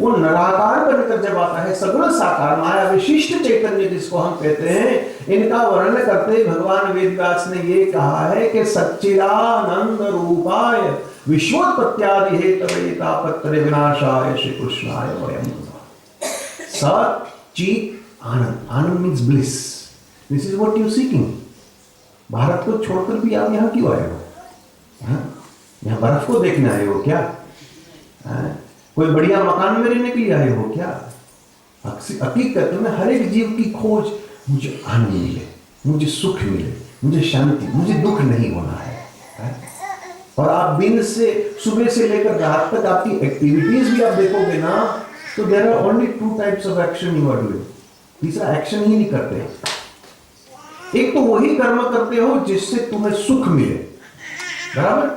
वो निराकार बनकर जब आता है, सगुण साकार माया विशिष्ट चैतन्य जिसको हम कहते हैं, इनका वर्णन करते भगवान वेदव्यास ने ये कहा है कि सच्चिदानंद रूपाय विश्वोत्पत्त्यादि हेतवे तापत्रय विनाशाय श्री कृष्णाय वयं नमः। सच्चित आनंद, आनंद means bliss, this is what you seeking. Bharat को छोड़कर भी आप यहाँ क्यों आए हो? यहाँ बर्फ को देखने आए हो क्या? कोई बढ़िया मकान में रहने के लिए आए हो क्या? हकीकत में हर एक जीव की खोज, मुझे आनंद मिले, मुझे सुख मिले, मुझे शांति, मुझे दुख नहीं होना है। और आप दिन से सुबह से लेकर रात तक आपकी एक्टिविटीज भी आप देखोगे ना, तो there are only 2 types of action you are doing. तीसरा एक्शन ही नहीं करते। एक तो वही कर्म करते हो जिससे तुम्हें सुख मिले, बराबर,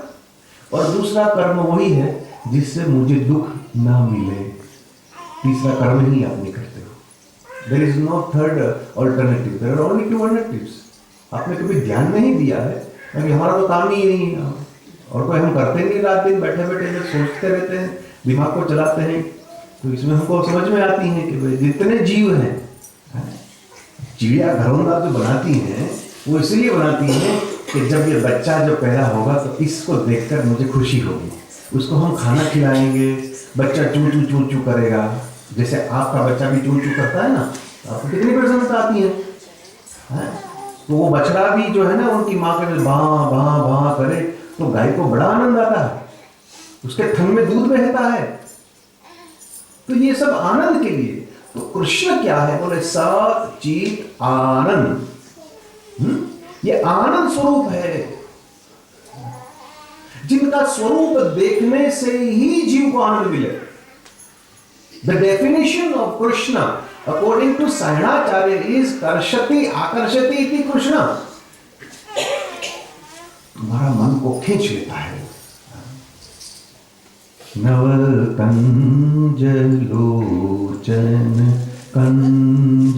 और दूसरा कर्म वही है जिससे मुझे दुख ना मिले। तीसरा कर्म ही आप नहीं करते हो। There is no third alternative, there are only 2 alternatives. आपने कभी ध्यान नहीं दिया है कि हमारा तो काम ही यही है और कोई हम करते नहीं, रात दिन बैठे बैठे जब सोचते रहते हैं, दिमाग को चलाते हैं। तो इसमें हमको समझ में आती है कि भाई जितने जीव हैं, चिड़िया घरौंदा जो बनाती हैं वो इसलिए बनाती हैं कि जब ये बच्चा जो पैदा होगा तो इसको देखकर मुझे खुशी होगी, उसको हम खाना खिलाएंगे, बच्चा चू चू चू चू करेगा, जैसे आपका बच्चा भी चू चू करता है ना, आपको कितनी प्रसन्नता आती है? तो वो बछड़ा भी जो है ना, उनकी माँ के भां भां भां करे तो गाय को बड़ा आनंद आता है, उसके थन में दूध बहता है। तो ये सब आनंद के लिए। तो कृष्ण क्या है? बोले सच्चित आनंद। ये आनंद स्वरूप है, जिनका स्वरूप देखने से ही जीव को आनंद मिले। The definition of Krishna according to Sayanacharya is कर्षति आकर्षति इति कृष्ण। तुम्हारा मन को खींच लेता है। नव कंज लोचन कंज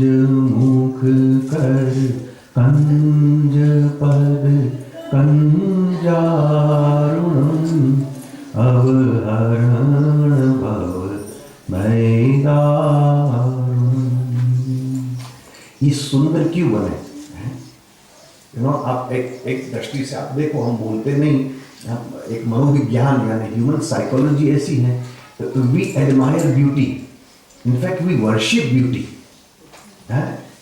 मुख कर कंज पद कंजारुणम अवहरण भव मैदारुणम। ये सुंदर क्यों बने? आप एक दृष्टि से आप देखो, हम बोलते नहीं, एक मनोविज्ञान यानी ह्यूमन साइकोलॉजी ऐसी है, तो we admire beauty, in fact we worship beauty.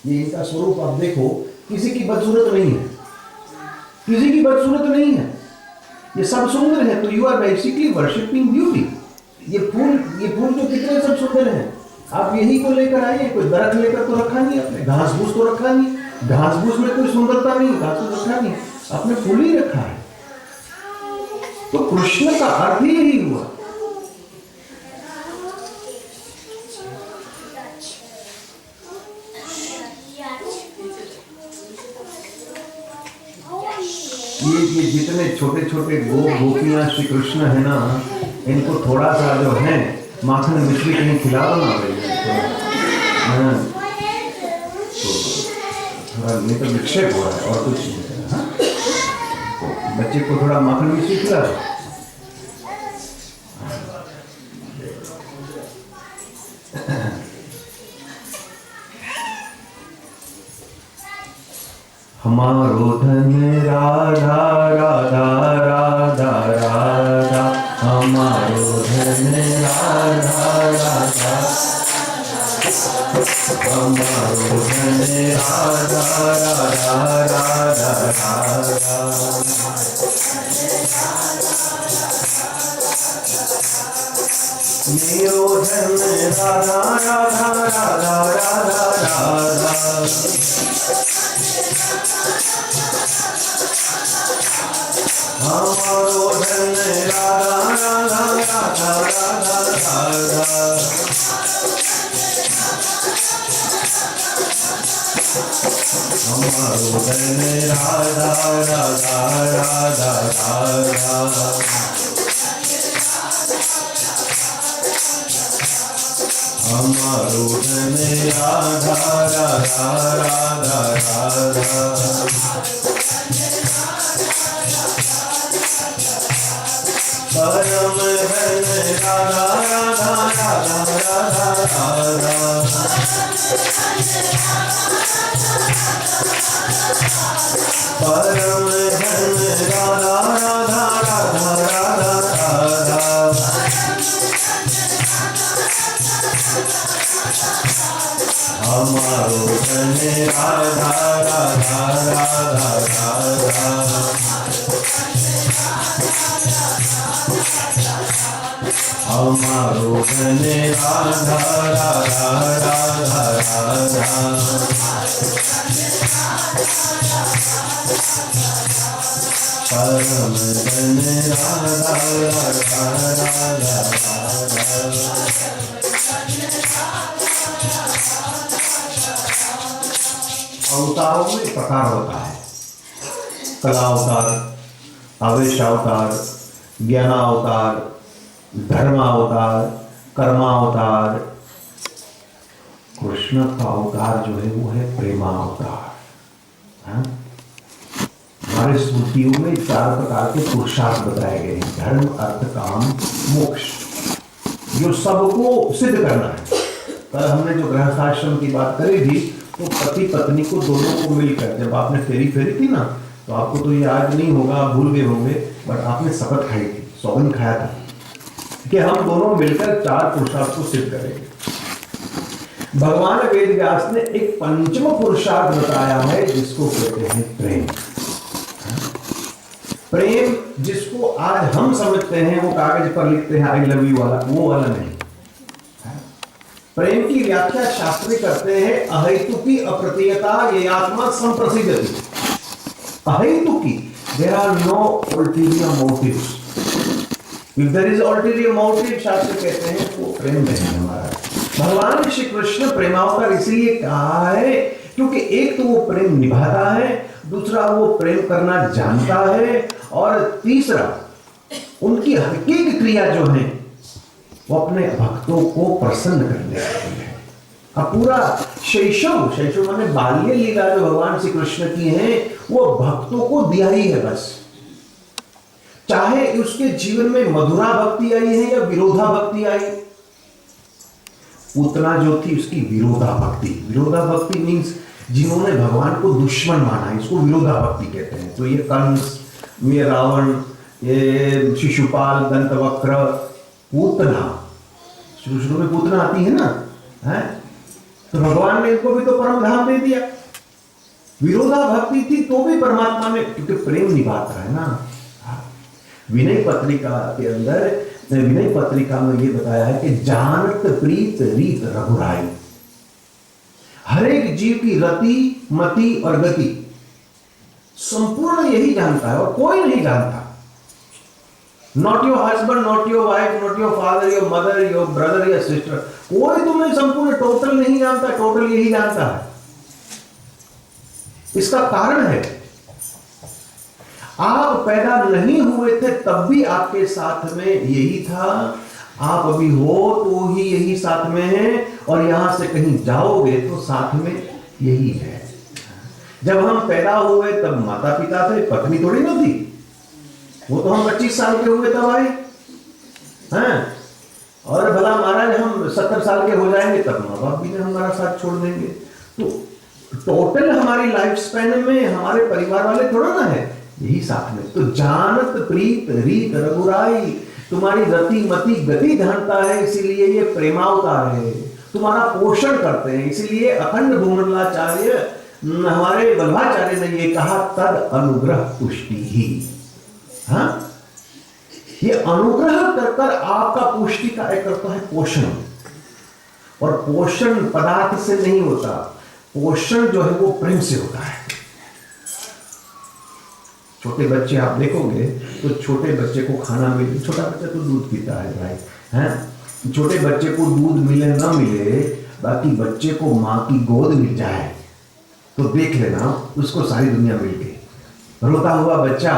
ये इनका स्वरूप आप देखो, किसी की बदसूरत नहीं है, किसी की बदसूरत नहीं है, ये सब सुंदर है। तो you are basically worshipping beauty. ये फूल तो कितने सब सुंदर हैं, आप यही को लेकर आइए। कोई दरख्त लेकर तो रखा नहीं आपने, घास फूस तो रखा नहीं, घास फूस में कोई सुंदरता नहीं, घास फूस रखा नहीं, आपने फूल ही रखा है। तो कृष्ण का अर्थ ही यही हुआ। ये जितने छोटे छोटे गोपियां श्री कृष्ण है ना, इनको थोड़ा सा जो है माखन मिश्री कहीं खिला दो ना भाई, तो थोड़ा नहीं तो विक्षेप हो रहा है और कुछ नहीं। बच्चे को थोड़ा माखन मिश्री खिला दो। हमारो धन राधा राधा राधा राधा, हमारो धन राधा राधा, हमारो धन राधा राधा राधा राधा। मेरो धन राधा राधा राधा राधा राधा, हमारो धन राधा राधा राधा राधा राधा, हमारो धन राधा राधा राधा राधा, हमारो धन राधा राधा राधा राधा। परम धन राधा राधा राधा परम धन राधा राधा राधा राधा राधा। हमारो धन राधा राधा राधा राधा। हमारो धन राधा राधा राधा राधा। परम धन राधा राधा राधा राधा। अवतारों में प्रकार होता है, कला अवतार, आवेश अवतार, ज्ञानावतार, धर्मावतार, कर्मावतार। कृष्ण का अवतार जो है वो है प्रेमावतार। हमारे स्मृतियों में 4 प्रकार के पुरुषार्थ बताए गए हैं, धर्म अर्थ काम मोक्ष, जो सबको सिद्ध करना है। कल हमने जो गृहस्थाश्रम की बात करी थी, तो पति पत्नी को दोनों को मिलकर जब आपने फेरी फेरी थी ना, तो आपको तो ये याद नहीं होगा, आप भूल गए होंगे, बट आपने शपथ खाई थी, सौगंध खाया था कि हम दोनों मिलकर 4 पुरुषार्थ को सिद्ध करेंगे। भगवान वेद व्यास ने एक पंचम पुरुषार्थ बताया है, जिसको कहते हैं प्रेम। प्रेम जिसको आज हम समझते हैं, वो कागज पर लिखते हैं आई लव यू वाला, वो वाला नहीं। प्रेम की व्याख्या शास्त्री करते हैं अहेतुकी अप्रत्ययता ये आत्मा संप्रसिद्धति। अहेतुकी, there are no ulterior motives. If there is ulterior motive, शास्त्र कहते हैं वो प्रेम नहीं है हमारा। भगवान श्री कृष्ण प्रेमावतार इसलिए कहा है क्योंकि एक तो वो प्रेम निभाता है, दूसरा वो प्रेम करना जानता है, और तीसरा उनकी हर एक क्रिया जो है वो अपने भक्तों को प्रसन्न करने वाली है। अब पूरा शैशव माने बाल्य लीला जो भगवान श्री कृष्ण की है, वो भक्तों को दिया ही है बस। चाहे उसके जीवन में मधुरा भक्ति आई है या विरोधा भक्ति आई। पूतना जो थी उसकी विरोधा भक्ति। विरोधा भक्ति मीन्स जिन्होंने भगवान को दुश्मन माना, इसको विरोधा भक्ति कहते हैं। तो ये कंस, ये रावण, ये शिशुपाल, दंतवक्र, पूतना, शुरू में पूतना आती है ना, है? तो भगवान ने इनको भी तो परम धाम दे दिया। विरोधा भक्ति थी तो भी परमात्मा ने, क्योंकि प्रेम निभाता है ना। विनय पत्रिका के अंदर, विनय पत्रिका में ये बताया है कि जानत प्रीत रीत रघुराई। हर एक जीव की रति, मति और गति संपूर्ण यही जानता है, और कोई नहीं जानता। Not your husband, not your wife, not your father, your mother, your brother या सिस्टर, कोई तुम्हें संपूर्ण टोटल नहीं जानता, टोटल यही जानता है। इसका कारण है आप पैदा नहीं हुए थे तब भी आपके साथ में यही था, आप अभी हो तो ही यही साथ में है, और यहां से कहीं जाओगे तो साथ में यही है। जब हम पैदा हुए तब माता पिता थे, पत्नी थोड़ी ना थी। वो तो हम 25 साल के हुए तब आए हैं, और भला महाराज हम 70 साल के हो जाएंगे तब माँ बाप भी ने हमारा साथ छोड़ देंगे। तो टोटल हमारी लाइफ स्पैन में हमारे परिवार वाले थोड़ा ना है, यही साथ में। तो जानत प्रीत रीत रघुराई, तुम्हारी रति मति गति जानता है, इसीलिए ये प्रेमावतार है। तुम्हारा पोषण करते हैं, इसीलिए अखंड भूमंडलाचार्य हमारे वल्लभाचार्य ने ये कहा तद अनुग्रह पुष्टि ही। हाँ, ये अनुग्रह कर कर आपका पुष्टि का एक करता है पोषण, और पोषण पदार्थ से नहीं होता, पोषण जो है वो प्रेम से होता है। छोटे बच्चे आप देखोगे तो छोटे बच्चे को खाना मिले, छोटा बच्चा तो दूध पीता है भाई, हैं? छोटे बच्चे को दूध मिले ना मिले, बाकी बच्चे को माँ की गोद मिल जाए तो देख लेना उसको सारी दुनिया मिल गई। रोता हुआ बच्चा,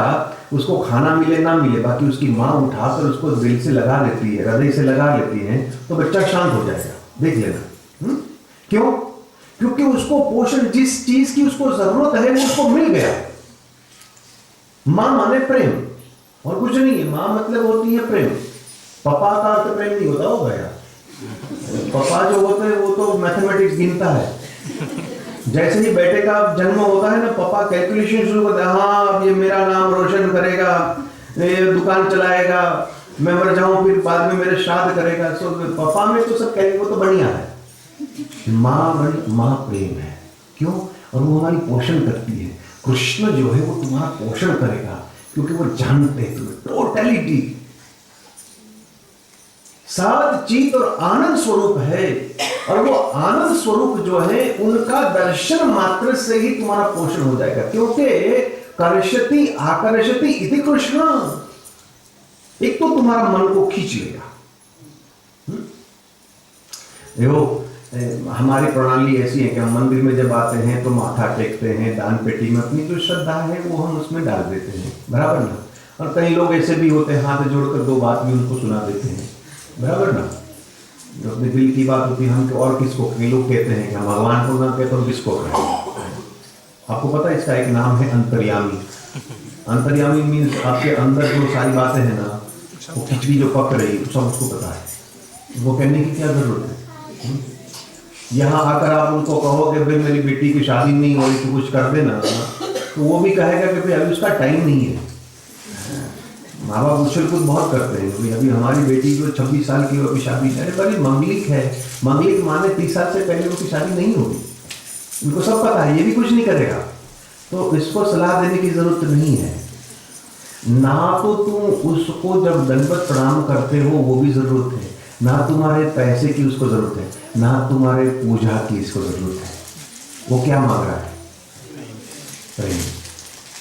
उसको खाना मिले ना मिले, बाकी उसकी माँ उठाकर उसको दिल से लगा लेती है, हृदय से लगा लेती है, तो बच्चा शांत हो जाएगा, देख लेना। क्यों? क्योंकि उसको पोषण, जिस चीज की उसको जरूरत है वो उसको मिल गया। माँ माने प्रेम और कुछ नहीं है। माँ मतलब होती है प्रेम। पापा का अर्थ प्रेम नहीं होता होगा यार। पापा जो होते हैं वो तो मैथमेटिक्स गिनता है, जैसे ही बेटे का जन्म होता है ना, पापा कैलकुलेशन शुरू करते हैं, हाँ अब ये मेरा नाम रोशन करेगा, ये दुकान चलाएगा, मैं मर जाऊं फिर बाद में मेरे श्राद्ध करेगा। सो पापा में तो सब कहेंगे वो तो बढ़िया है। माँ प्रेम है, क्यों? और वो हमारी पोषण करती है। कृष्ण जो है वो तुम्हारा पोषण करेगा, क्योंकि वो जानते हैं तुम्हें टोटलिटी, सात चित और आनंद स्वरूप है। और वो आनंद स्वरूप जो है उनका दर्शन मात्र से ही तुम्हारा पोषण हो जाएगा, क्योंकि कर्षति आकर्षति इति कृष्ण, एक तो तुम्हारा मन को खींच लेगा। देखो हमारी प्रणाली ऐसी है कि हम मंदिर में जब आते हैं तो माथा टेकते हैं, दान पेटी में अपनी जो श्रद्धा है वो हम उसमें डाल देते हैं, बराबर ना। और कई लोग ऐसे भी होते हैं हाथ जोड़कर दो बात भी उनको सुना देते हैं, बराबर ना। जो अपने दिल की बात होती है हम और किसको, कई लोग कहते हैं कि हम भगवान को ना कहते तो किसको कहें। आपको पता है इसका एक नाम है अंतर्यामी। अंतर्यामी मीन्स आपके अंदर जो सारी बातें हैं ना, वो खिचड़ी जो पक रही है सब उसको पता है, वो कहने की क्या जरूरत है। यहाँ आकर आप उनको कहो कि भाई मेरी बेटी की शादी नहीं हो रही तो कुछ कर देना, तो वो भी कहेगा कि भाई अभी उसका टाइम नहीं है। माँ बाप उछल कूद बहुत करते हैं, भाई अभी हमारी बेटी जो 26 साल की हो अभी शादी, अरे बड़ी मंगलिक है, मंगलिक माने 30 साल से पहले उसकी शादी नहीं होगी, उनको सब पता है, ये भी कुछ नहीं करेगा। तो इसको सलाह देने की जरूरत नहीं है ना। तो तुम उसको जब दंडवत प्रणाम करते हो वो भी जरूरत है ना, तुम्हारे पैसे की उसको जरूरत है ना, तुम्हारे पूजा की इसको जरूरत है। वो क्या मांग रहा है? प्रेम।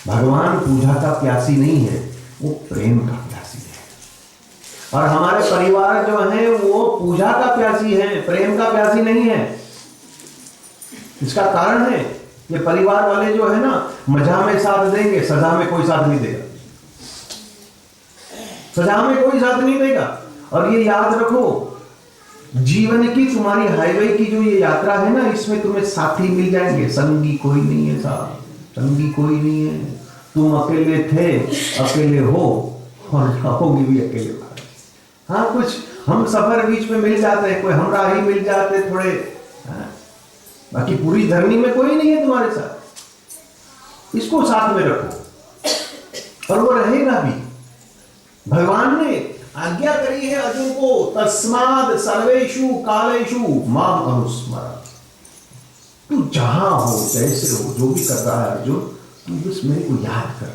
भगवान पूजा का प्यासी नहीं है, वो प्रेम का प्यासी है। और हमारे परिवार जो है वो पूजा का प्यासी है, प्रेम का प्यासी नहीं है। इसका कारण है ये परिवार वाले जो है ना, मजा में साथ देंगे, सजा में कोई साथ नहीं देगा, सजा में कोई साथ नहीं देगा। और ये याद रखो, जीवन की तुम्हारी हाईवे की जो ये यात्रा है ना, इसमें तुम्हें साथी मिल जाएंगे, संगी कोई नहीं है साहब, संगी कोई नहीं है। तुम अकेले थे, अकेले हो और रहोगे भी अकेले। हाँ कुछ हम सफर बीच में मिल जाते हैं, कोई हमराही मिल जाते थोड़े, बाकी पूरी धरनी में कोई नहीं है तुम्हारे साथ। इसको साथ में रखो और वो रहेगा भी। भगवान ने आज्ञा करी है अर्जुन को, तस्माद सर्वेषु कालेषु माम अनुस्मर। तू जहां हो, जैसे हो, जो भी कर रहा है अर्जुन, तू बस मेरे को याद कर।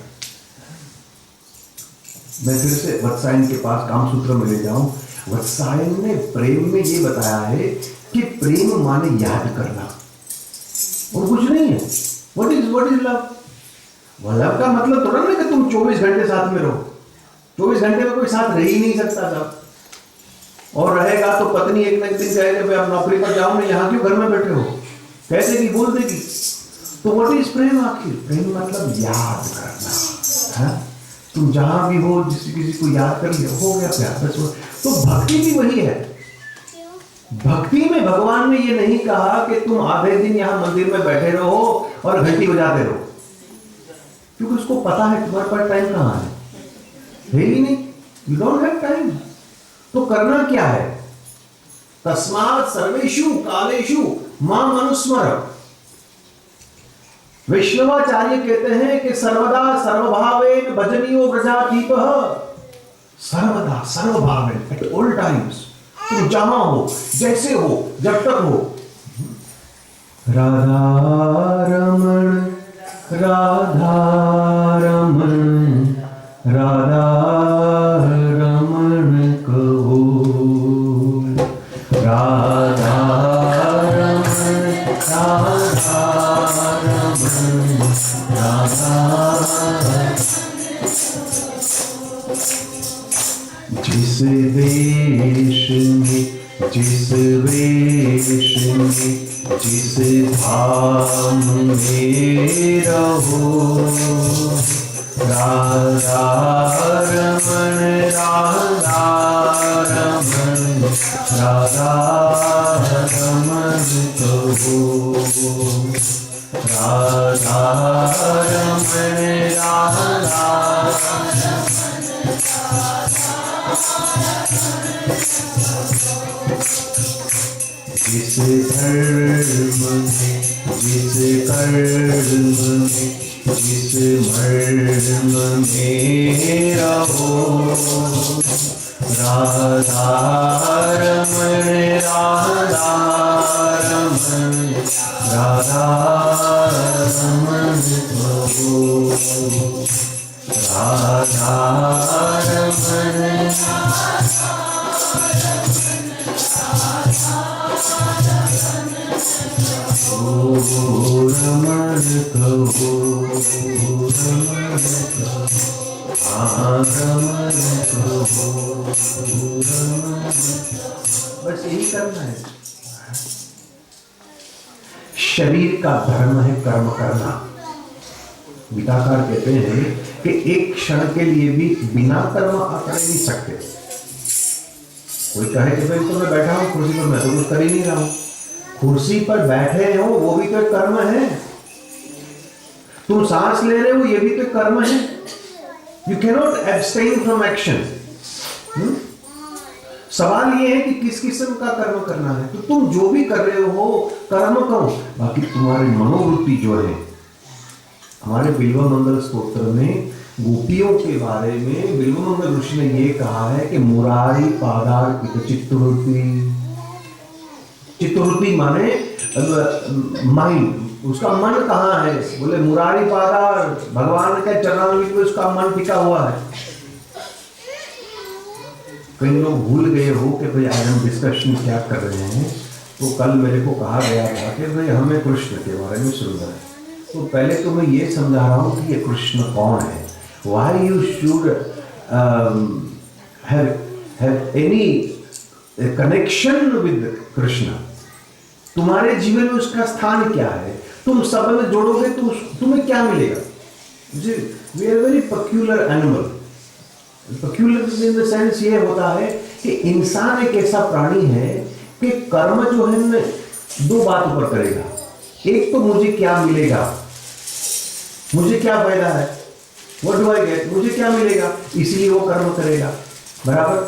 मैं फिर से वत्सायन के पास कामसूत्र में ले जाऊं। वत्सायन ने प्रेम में ये बताया है कि प्रेम माने याद करना और कुछ नहीं है। What is love? लव का मतलब थोड़ा ना कि तुम 24 घंटे साथ में रहो। 24 घंटे में कोई साथ रह ही नहीं सकता था, और रहेगा तो पत्नी एक न एक दिन कहेगी भाई आप नौकरी पर जाओ, मैं यहाँ क्यों घर में बैठे हो, कैसे की बोल देगी। तो व्हाट इज प्रेम? आखिर प्रेम मतलब याद करना है। तुम जहां भी हो, किसी को याद कर लिया, हो गया प्यार, बस। तो भक्ति भी वही है। भक्ति में भगवान ने ये नहीं कहा कि तुम आधे दिन यहाँ मंदिर में बैठे रहो और घंटी बजाते रहो, क्योंकि उसको पता है तुम्हारे पास टाइम कहाँ है ही नहीं, यू डोंट हैव टाइम। तो करना क्या है? तस्मात् सर्वेषु कालेषु माम अनुस्मर। वैष्णवाचार्य कहते हैं कि सर्वदा सर्वभावेन भजनीयो व्रजातीतः। सर्वदा सर्वभावेन, एट ऑल टाइम्स, तुम जहां हो, जैसे हो, जब तक हो। राधा रमण राधा रमण राधा रमण कहो, राधा रमण राधा रमण राधा। जिस देश में, जिस वेश में, जिस धाम में रहो, राधा रमण राधा रमण राधा रमण कहो, राधा रमण राधा। जिस धर्म में, जिस कर्म में जिस मर्म में रहो, राधा रमण राधा रमण राधा रमण प्रभु, राधा रमण रमण कहो, रमण कहो, बस यही करना है। शरीर का धर्म है कर्म करना। गीताकार कहते हैं कि एक क्षण के लिए भी बिना कर्म आप कर नहीं सकते। कोई कहे कि भाई तो मैं बैठा हूं कुर्सी पर, मैं तो कुछ कर ही नहीं रहा हूं। कुर्सी पर बैठे हो वो भी तो कर्म है। तुम सांस ले रहे हो ये भी तो कर्म है। You cannot abstain from action. सवाल ये है कि किस किस्म का कर्म करना है। तो तुम जो भी कर रहे हो कर्म करो, बाकी तुम्हारी मनोवृत्ति जो है, हमारे बिल्व मंगल स्तोत्र में गोपियों के बारे में बिल्व मंगल ऋषि ने ये कहा है कि मुरारी पादार्पित चित्तवृत्ति। चित्तवृत्ति माने माइंड, उसका मन कहाँ है? बोले मुरारी पादार, भगवान के चरणामृत में उसका मन टिका हुआ है। कई लोग भूल गए हो कि भाई आज हम डिस्कशन क्या कर रहे हैं। तो कल मेरे को कहा गया था कि भाई हमें कृष्ण के बारे में सुनना है। तो पहले तो मैं ये समझा रहा हूँ कि ये कृष्ण कौन है। Why you should have any connection with Krishna? तुम्हारे जीवन में उसका स्थान क्या है? तुम संबंध जोड़ोगे तो तुम्हें क्या मिलेगा? We are very peculiar animal. Peculiar in the sense ये होता है कि इंसान एक ऐसा प्राणी है कि कर्म जो है ना दो बात ऊपर करेगा। एक तो मुझे क्या मिलेगा, मुझे क्या फायदा है, What do I get? मुझे क्या मिलेगा, इसलिए वो कर्म करेगा। बराबर,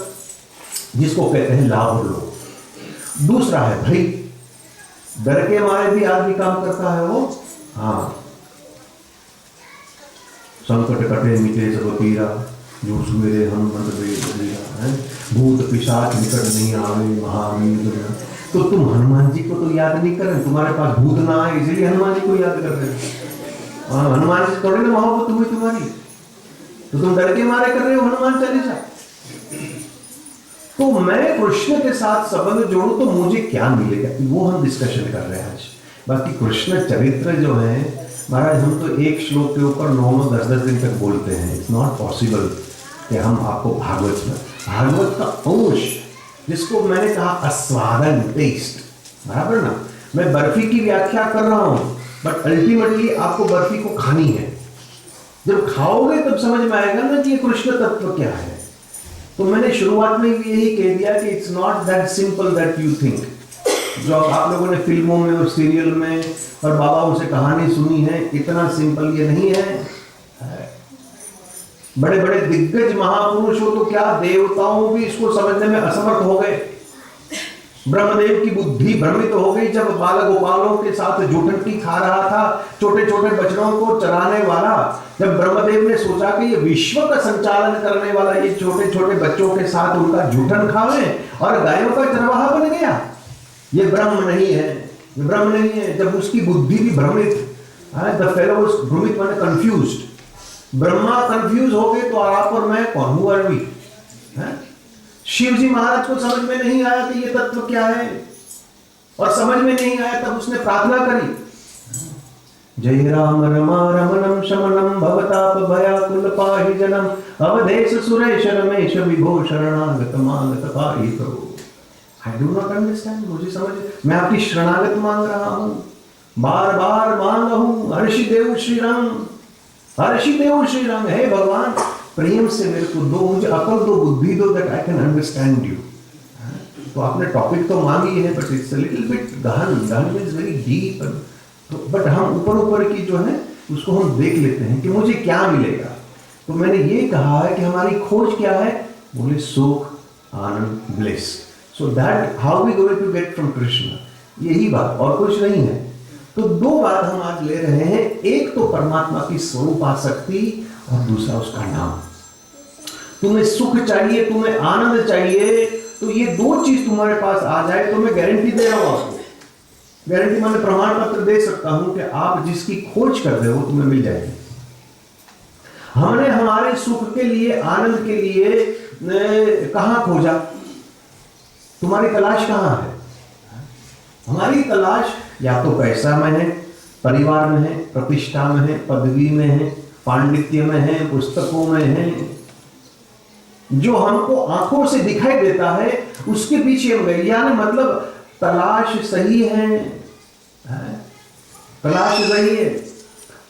जिसको कहते हैं लाभ और लोभ। दूसरा है भय, डर के मारे भी आदमी काम करता है वो। हाँ, संकट कटे मिटे सब पीरा, जो सुमेरे हनुमंत बेरा, भूत पिशाच निकट नहीं आवे महावीर। तो तुम हनुमान जी को तो याद नहीं कर रहे, तुम्हारे पास भूत ना आए इसलिए हनुमान जी को याद कर रहे हो। हनुमान जी थोड़ी ना मोहब्बत हुई तुम्हारी, तो तुम डर के मारे कर रहे हो हनुमान चालीसा। तो मैं कृष्ण के साथ संबंध जोड़ू तो मुझे क्या मिलेगा, वो हम डिस्कशन कर रहे हैं आज। बाकी कृष्ण चरित्र जो है महाराज, हम तो एक श्लोक के ऊपर 9-10 दिन तक बोलते हैं। इट्स नॉट पॉसिबल कि हम आपको भागवत का अंश, जिसको मैंने कहा आस्वादन, टेस्ट, बराबर ना। मैं बर्फी की व्याख्या कर रहा हूं, बट अल्टीमेटली आपको बर्फी को खानी है। जब खाओगे तब समझ में आएगा ना कि ये कृष्ण तत्व क्या है। तो मैंने शुरुआत में भी यही कह दिया कि it's not that simple that you think. जो आप लोगों ने फिल्मों में और सीरियल में और बाबाओं से कहानी सुनी है, इतना सिंपल ये नहीं है। बड़े बड़े दिग्गज महापुरुष हो तो क्या, देवताओं भी इसको समझने में असमर्थ हो गए। ब्रह्मदेव की बुद्धि भ्रमित हो गई जब बाल गोपालों के साथ जूठन खा रहा था, छोटे छोटे बच्चों को चराने वाला। जब ब्रह्मदेव ने सोचा कि ये विश्व का संचालन करने वाला ये छोटे छोटे बच्चों के साथ उनका जूठन खावे और गायों का चरवाहा बन गया, ये ब्रह्म नहीं है, ये ब्रह्म नहीं है। जब उसकी बुद्धि भी भ्रमित, द फेलो वाज भ्रमित माने कंफ्यूज्ड। ब्रह्मा कंफ्यूज हो गए तो आप और मैं कौन, हु आर वी? शिव जी महाराज को समझ में नहीं आया कि ये तत्व क्या है, और समझ में नहीं आया तब उसने प्रार्थना करी, जय राम रमा रमणम शमनम भवताप भयाकुल पाहि जनम अवधेश सुरेश रमेश विभो शरणागत मांगत पाहि करो। आई डू नॉट अंडरस्टैंड, मुझे समझ, मैं आपकी शरणागत मांग रहा हूं, बार बार मांग हूं। हर्षि देव श्री राम, हर्षि देव श्री राम, हे भगवान प्रेम से मेरे को दो, मुझे अकल दो, बुद्धि दो, that I can understand you. तो आपने टॉपिक तो मांगी है, but it's a little bit गहन, गहन मींस वेरी डीप। तो बट हम ऊपर ऊपर की जो है उसको हम देख लेते हैं कि मुझे क्या मिलेगा। तो मैंने ये कहा है कि हमारी खोज क्या है, बोले सुख, आनंद, bliss. So that how we going to get from Krishna, यही बात और कुछ नहीं है। तो दो बात हम आज ले रहे हैं, एक तो परमात्मा की स्वरूप आसक्ति और दूसरा उसका नाम। तुम्हें सुख चाहिए, तुम्हें आनंद चाहिए, तो ये दो चीज तुम्हारे पास आ जाए तो मैं गारंटी दे रहा हूं आपको, गारंटी माने प्रमाण पत्र दे सकता हूं कि आप जिसकी खोज कर रहे हो तुम्हें मिल जाएगी। हमने हमारे सुख के लिए, आनंद के लिए कहां खोजा? तुम्हारी तलाश कहां है? हमारी तलाश या तो पैसा में है, परिवार में है, प्रतिष्ठा में है, पदवी में है, पांडित्य में है, पुस्तकों में है। जो हमको आंखों से दिखाई देता है उसके पीछे हम गए, यानी मतलब तलाश सही है, तलाश सही है,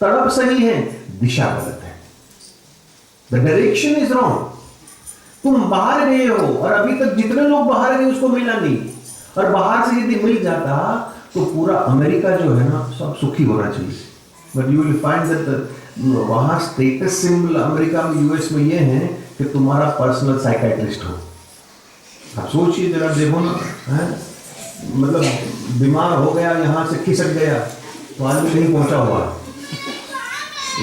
तड़प सही है, दिशा गलत है। The direction is wrong. तुम बाहर गए हो और अभी तक जितने लोग बाहर गए उसको मिला नहीं, और बाहर से यदि मिल जाता तो पूरा अमेरिका जो है ना सब सुखी होना चाहिए। But you will find that वहां स्टेटस सिंबल अमेरिका में, यूएस में ये है कि तुम्हारा पर्सनल साइकियाट्रिस्ट हो। आप सोचिए जरा, देखो ना, मतलब बीमार हो गया, यहां से खिसक गया तो आदमी नहीं पहुंचा हुआ,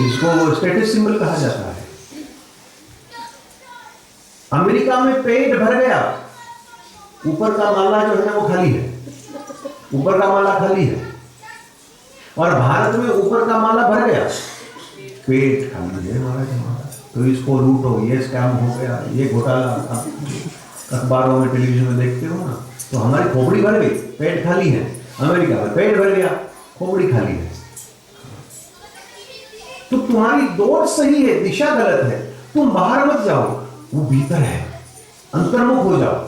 इसको स्टेटस सिंबल कहा जाता है। अमेरिका में पेट भर गया, ऊपर का माला जो है ना वो खाली है, ऊपर का माला खाली है। और भारत में ऊपर का माला भर गया, पेट खाली है महाराज हमारा। तो इसको लूटो, ये स्कैम हो गया, ये घोटाला, अखबारों में, टेलीविजन में देखते हो ना। तो हमारी खोपड़ी भर गई, पेट खाली है। अमेरिका में पेट भर गया, खोपड़ी खाली है। तो तुम्हारी दौड़ सही है, दिशा गलत है। तुम बाहर मत जाओ, वो भीतर है, अंतर्मुख हो जाओ।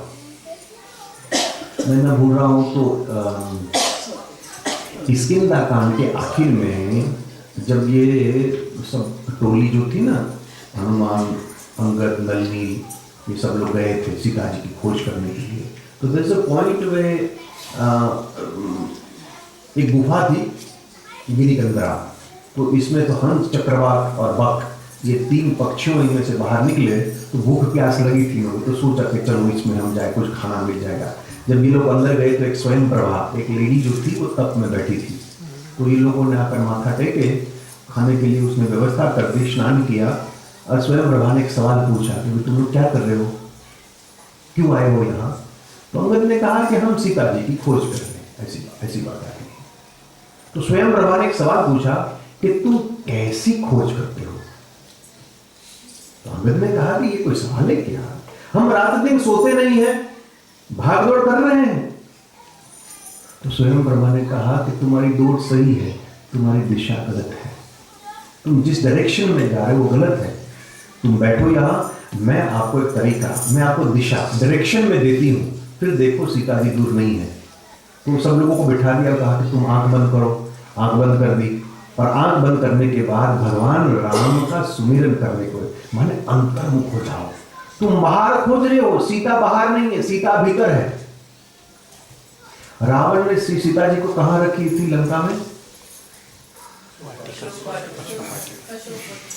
मैं ना भूल रहा हूं तो किष्किंधा कांड के आखिर में जब ये सब टोली जो थी ना, हनुमान, अंगद, नलिनी, ये सब लोग गए थे सीता जी की खोज करने के लिए, तो देयर इज अ पॉइंट वे एक गुफा थी गिरिकंदरा। तो इसमें तो हंस, चक्रवात और बक, ये तीन पक्षियों इनमें से बाहर निकले। तो भूख प्यास लगी थी लोगों, तो सोचा कि चलो इसमें हम जाए, कुछ खाना मिल जाएगा। जब ये लोग अंदर गए तो एक स्वयं प्रभा, एक लेडी जो थी वो तप में बैठी थी। तो ये लोगों ने आकर माथा टेके, खाने के लिए उसने व्यवस्था कर दी, स्नान किया। और स्वयं प्रभा ने एक सवाल पूछा कि तुम लोग क्या कर रहे हो, क्यों आए हो यहाँ? तो अंगद ने कहा कि हम सीता जी की खोज कर रहे हैं, ऐसी बात आ रही। तो स्वयं प्रभा ने एक सवाल पूछा कि तुम कैसी खोज करते हो? तो अंगद ने कहा कि ये कोई सवाल है क्या, हम रात दिन सोते नहीं है, भाग दौड़ कर रहे हैं। तो स्वयं ब्रह्मा ने कहा कि तुम्हारी दौड़ सही है, तुम्हारी दिशा गलत है। तुम जिस डायरेक्शन में जा रहे हो वो गलत है। तुम बैठो यहाँ, मैं आपको एक तरीका, मैं आपको दिशा, डायरेक्शन में देती हूँ, फिर देखो सीता जी दूर नहीं है। तो सब लोगों को बिठा दिया, कहा कि तुम आंख बंद करो। आंख बंद कर दी, और आंख बंद करने के बाद भगवान राम का सुमिरन करने को, माने अंतर्मुख हो जाओ। तुम बाहर खोज रहे हो, सीता बाहर नहीं है, सीता भीतर है। रावण ने सीता जी को कहां रखी थी लंका में?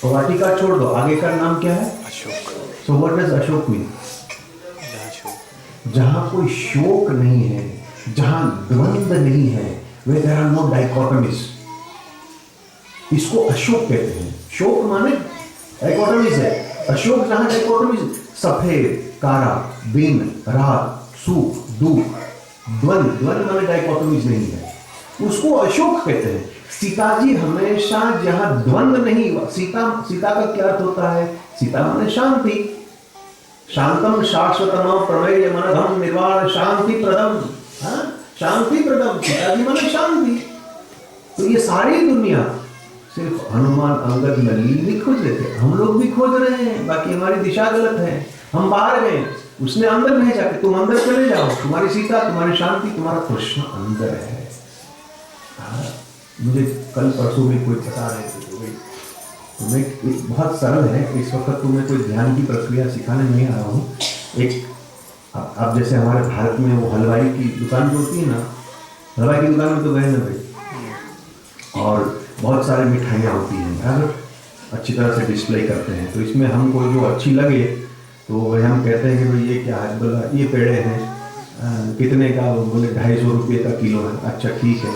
वाटिका छोड़ दो, आगे का नाम क्या है? Ashok. So what does Ashok mean? जहां कोई शोक नहीं है, जहां द्वंद्व नहीं है, where there are no dichotomies, इसको अशोक कहते हैं। शोक माने डाइकोटोमीज है, अशोक जहां डाइकोटोमीज, सफेद काला, दिन रात, सुख दुख, द्वंद्व माने डाइकोटोमीज नहीं है, उसको अशोक कहते हैं। सीता जी हमेशा जहां द्वंद्व नहीं, सीता का क्या अर्थ होता है? सीता माने शांति, शांतम शाश्वतम प्रमेय मनघम निर्वाण शांति प्रदम, शांति प्रदम, सीता जी माने शांति। तो ये सारी दुनिया सिर्फ हनुमान, अंगद, नलिनी नहीं खोज रहे थे, हम लोग भी खोज रहे हैं। बाकी हमारी दिशा गलत है, हम बाहर गए, उसने अंदर भेजा कि तुम अंदर चले जाओ, तुम्हारी सीता, तुम्हारी शांति, तुम्हारा कृष्ण अंदर है। मुझे कल परसों में कोई बता रहे थे, तुम्हें बहुत सरल है, इस वक्त तुम्हें कोई ध्यान की प्रक्रिया सिखाने नहीं आ रहा हूँ। एक अब जैसे हमारे भारत में वो हलवाई की दुकान जो होती है ना, हलवाई की दुकान में तो गए ना भाई, और बहुत सारी मिठाइयाँ होती हैं, बराबर, अच्छी तरह से डिस्प्ले करते हैं। तो इसमें हमको जो अच्छी लगे तो वही हम कहते हैं कि भाई ये क्या है, बोला ये पेड़े हैं, कितने का? बोले 250 रुपये का किलो है। अच्छा ठीक है,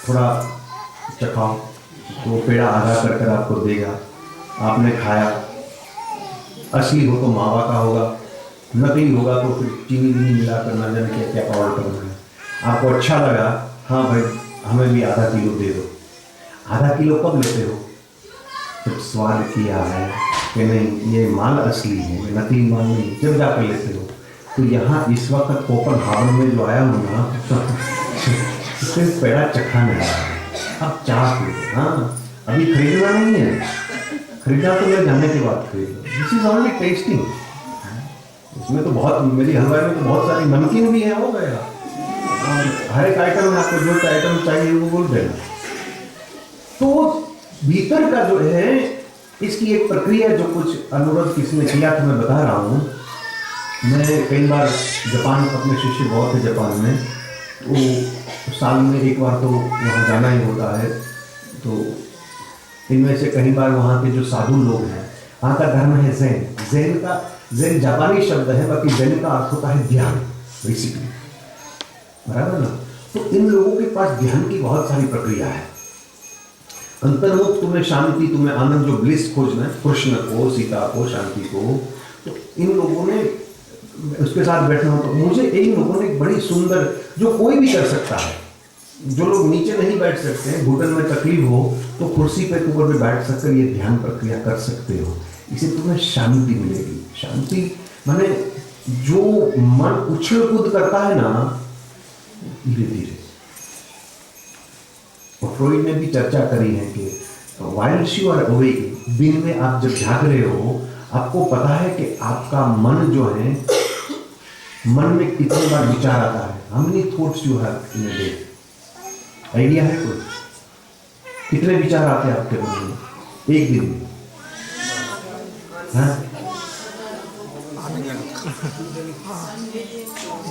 थोड़ा चखाओ, तो पेड़ा आधा कर कर आपको देगा, आपने खाया, असली हो तो मावा का होगा, नकली होगा तो फिर चीनी मिलाकर ना जाने क्या क्या पाउडर करना है। आपको अच्छा लगा, हाँ भाई हमें भी आधा किलो दे दो। आधा किलो कब लेते हो? जब स्वाद किया है कि नहीं ये माल असली है, नकली माल नहीं, जब जाकर लेते हो। तो यहाँ इस वक्त कोपनहेगन में जो आया हूँ ना, सिर्फ पेड़ा चखाने आया है। अब चाह पी, हाँ अभी खरीदना नहीं है, खरीदा तो मैं जाने के बाद खरीद लो। This is only testing. इसमें तो बहुत, मेरी हलवाई में तो बहुत सारी नमकीन भी है, हो गया हर एक आइटम में आपको जो आइटम चाहिए वो बोल देना। तो भीतर का जो है इसकी एक प्रक्रिया, जो कुछ अनुरोध किसी ने किया था मैं बता रहा हूँ। मैं कई बार जापान, अपने शिष्य बहुत है जापान में, तो साल में एक बार तो वहाँ जाना ही होता है। तो इनमें से कई बार वहाँ के जो साधु लोग हैं, वहाँ का धर्म है ज़ेन। ज़ेन जापानी शब्द है, बाकी ज़ेन का अर्थ होता है ध्यान, बेसिकली, बराबर ना। तो इन लोगों के पास ध्यान की बहुत सारी प्रक्रिया है। अंतर्मुख तुम्हें शांति, तुम्हें आनंद, जो ब्लिस खोजना है, कृष्ण को, सीता को, शांति को, तो इन लोगों ने उसके साथ बैठना हो। तो मुझे इन लोगों ने बड़ी सुंदर, जो कोई भी कर सकता है, जो लोग नीचे नहीं बैठ सकते हैं, घुटन में तकलीफ हो, तो कुर्सी पे ऊपर भी बैठ सककर ये ध्यान प्रक्रिया कर सकते हो। इसे तुम्हें शांति मिलेगी। शांति माने जो मन उछल कूद करता है ना, धीरे धीरे। और फ्रॉइड ने भी चर्चा करी है कि वाइल्ड यू आर अवेक, दिन में आप जब जाग रहे हो, आपको पता है कि आपका मन जो है, मन में कितनी बार विचार आता है। How many thoughts you have in a day? Idea है कोई? कितने विचार आते हैं आपके मन में एक दिन में?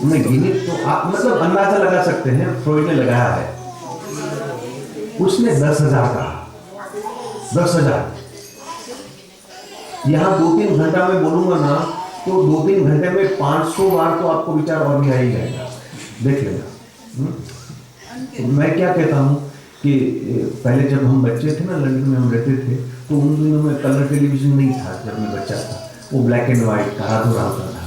नहीं गिनित तो आप मतलब अंदाजा लगा सकते हैं। फ्रॉइड ने लगाया है, उसने 10,000 कहा, 10,000। यहाँ 2-3 घंटा में बोलूंगा ना, तो 2-3 घंटे में 500 बार तो आपको विचार और भी आ ही जाएगा, देख लेना। तो मैं क्या कहता हूँ कि पहले जब हम बच्चे थे ना, लंदन में हम रहते थे, तो उन दिनों में कलर टेलीविजन नहीं था। जब मैं बच्चा था वो ब्लैक एंड वाइट का अधूरा होता था,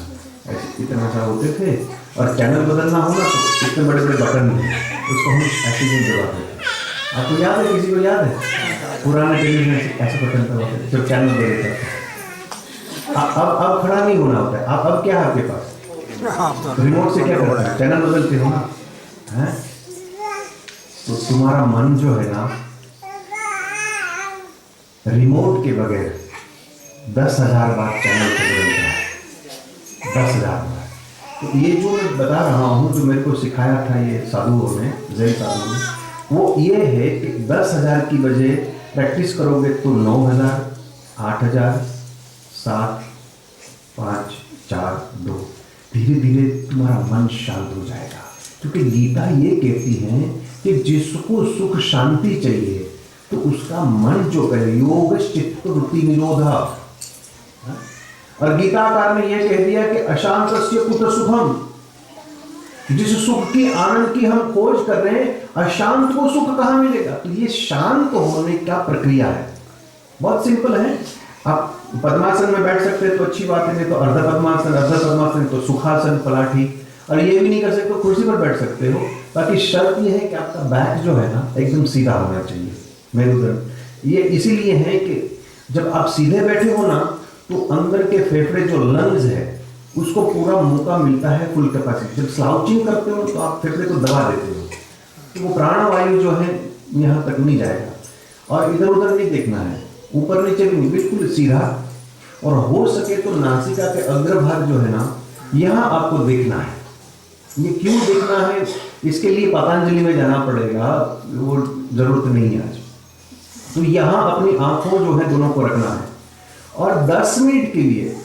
ऐसे इतना सा होते थे। और चैनल बदलना हो ना तो इतने बड़े बड़े बटन थे, उसको हम ऐसे ही दबाते थे। आपको याद है? किसी को याद है? पुराने टेलीविजन ऐसे बटन दबाते थे जब चैनल बदलता था। अब खड़ा नहीं होना होता है। अब क्या है आपके पास? रिमोट से क्या करता है? चैनल बदलते हो ना, है? तो तुम्हारा मन जो है ना, रिमोट के बगैर 10,000 बार चैनल को बदलता है, 10,000 बार। तो ये जो मैं बता रहा हूँ, जो मेरे को सिखाया था ये साधुओं ने, ज़ेन साधुओं ने, वो ये है कि 10,000 की बजाय प्रैक्टिस करोगे तो 9,000, 8,000, 7, 5, 4, 2, धीरे धीरे तुम्हारा मन शांत हो जाएगा। क्योंकि गीता ये कहती है कि जिसको सुख शांति चाहिए तो उसका मन जो करे, योग चित्त वृत्ति निरोधा। और गीताकार ने यह कह दिया कि अशांतस्य कुत सुखम। जिस सुख की, आनंद की हम खोज कर रहे हैं, अशांत को सुख कहाँ मिलेगा? तो ये शांत होने का प्रक्रिया है, बहुत सिंपल है। आप पद्मासन में बैठ सकते हैं तो अच्छी बात है, नहीं तो अर्ध पद्मासन तो सुखासन, पलाठी। और ये भी नहीं कर सकते तो कुर्सी पर बैठ सकते हो। बाकी शर्त ये है कि आपका बैक जो है ना एकदम सीधा होना चाहिए, मेरुदंड। ये इसीलिए है कि जब आप सीधे बैठे हो ना, तो अंदर के फेफड़े जो लंग्स है उसको पूरा मौका मिलता है फुल कैपेसिटी। जब स्लाउचिंग करते हो तो आप फेफड़े को दबा देते हो, तो वो प्राणवायु जो है यहाँ तक नहीं जाएगा। और इधर उधर नहीं देखना है, ऊपर नीचे भी नहीं, बिल्कुल सीधा। और हो सके तो नासिका के अग्रभाग जो है ना, यहाँ आपको देखना है। ये क्यों देखना है? इसके लिए पतंजलि में जाना पड़ेगा, वो जरूरत नहीं है आज। तो यहाँ अपनी आंखों जो है दोनों को रखना है और 10 मिनट के लिए